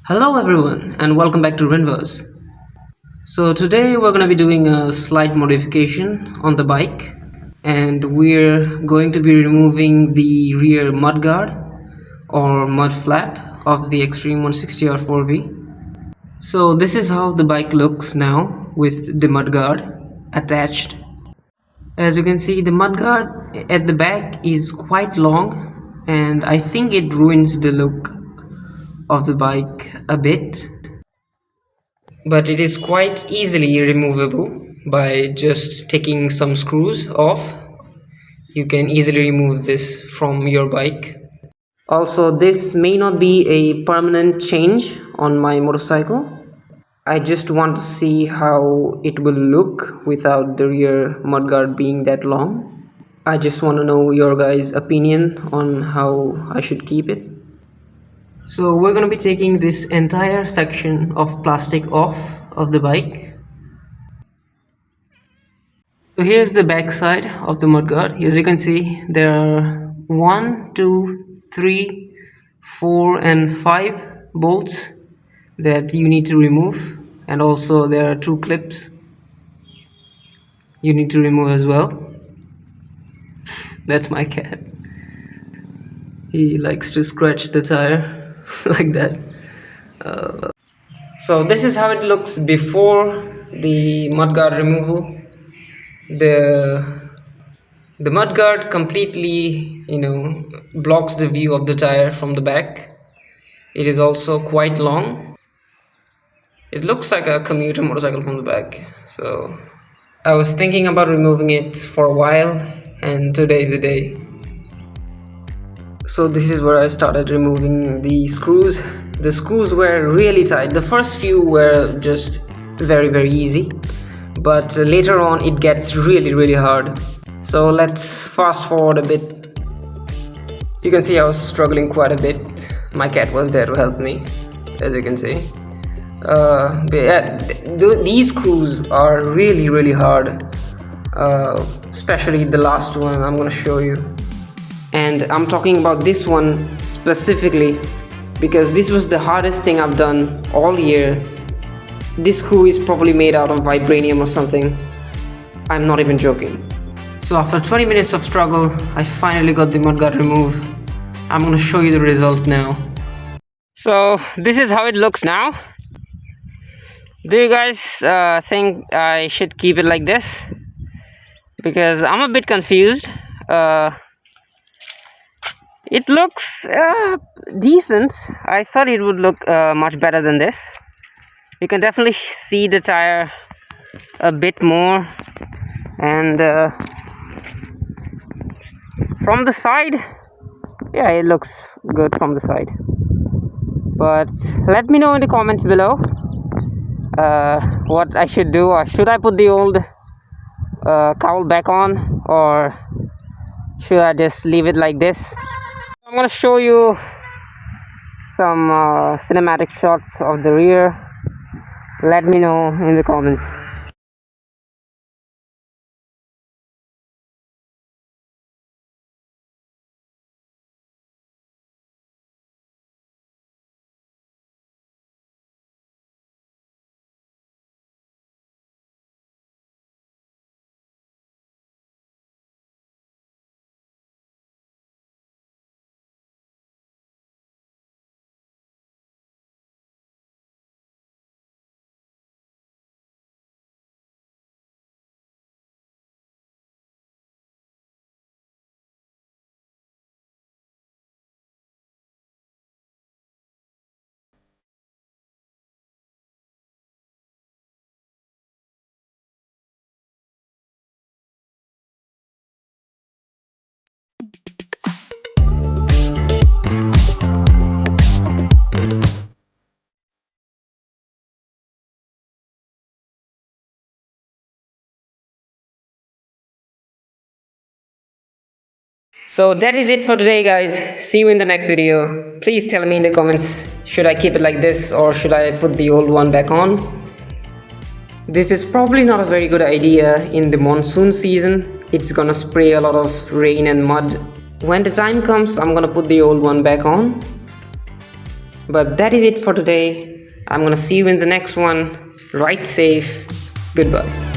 Hello everyone and welcome back to Rinverse. So today we're going to be doing a slight modification on the bike and we're going to be removing the rear mudguard or mud flap of the Xtreme 160R 4V. So this is how the bike looks now with the mudguard attached. As you can see, the mudguard at the back is quite long and I think it ruins the look of the bike a bit, but it is quite easily removable by just taking some screws off. You can easily remove this from your bike. Also, this may not be a permanent change on my motorcycle. I just want to see how it will look without the rear mudguard being that long. I just want to know your guys' opinion on how I should keep it. So we're going to be taking this entire section of plastic off of the bike. So here's the back side of the mudguard. As you can see, there are 1, 2, 3, 4 and 5 bolts that you need to remove, and also there are 2 clips you need to remove as well. That's my cat. He likes to scratch the tire like that. So this is how it looks before the mudguard removal. The mudguard completely, blocks the view of the tire from the back. It is also quite long. It looks like a commuter motorcycle from the back. So I was thinking about removing it for a while, and today is the day. So this is where I started removing the screws. The screws were really tight. The first few were just very easy, but later on it gets really hard. So let's fast forward a bit. You can see I was struggling quite a bit. My cat was there to help me, as you can see. But yeah, these screws are really hard, especially the last one I'm gonna show you. And I'm talking about this one specifically because this was the hardest thing I've done all year. This screw is probably made out of vibranium or something. I'm not even joking. So after 20 minutes of struggle, I finally got the mudguard removed. I'm gonna show you the result now. So this is how it looks now. Do you guys think I should keep it like this? Because I'm a bit confused. It looks decent. I thought it would look much better than this. You can definitely see the tire a bit more, and from the side, yeah, it looks good from the side. But let me know in the comments below what I should do. Or should I put the old cowl back on, or should I just leave it like this? I'm gonna show you some cinematic shots of the rear. Let me know in the comments. So that is it for today, guys. See you in the next video. Please tell me in the comments, should I keep it like this or should I put the old one back on? This is probably not a very good idea in the monsoon season. It's gonna spray a lot of rain and mud. When the time comes, I'm gonna put the old one back on. But that is it for today. I'm gonna see you in the next one. Ride safe. Goodbye.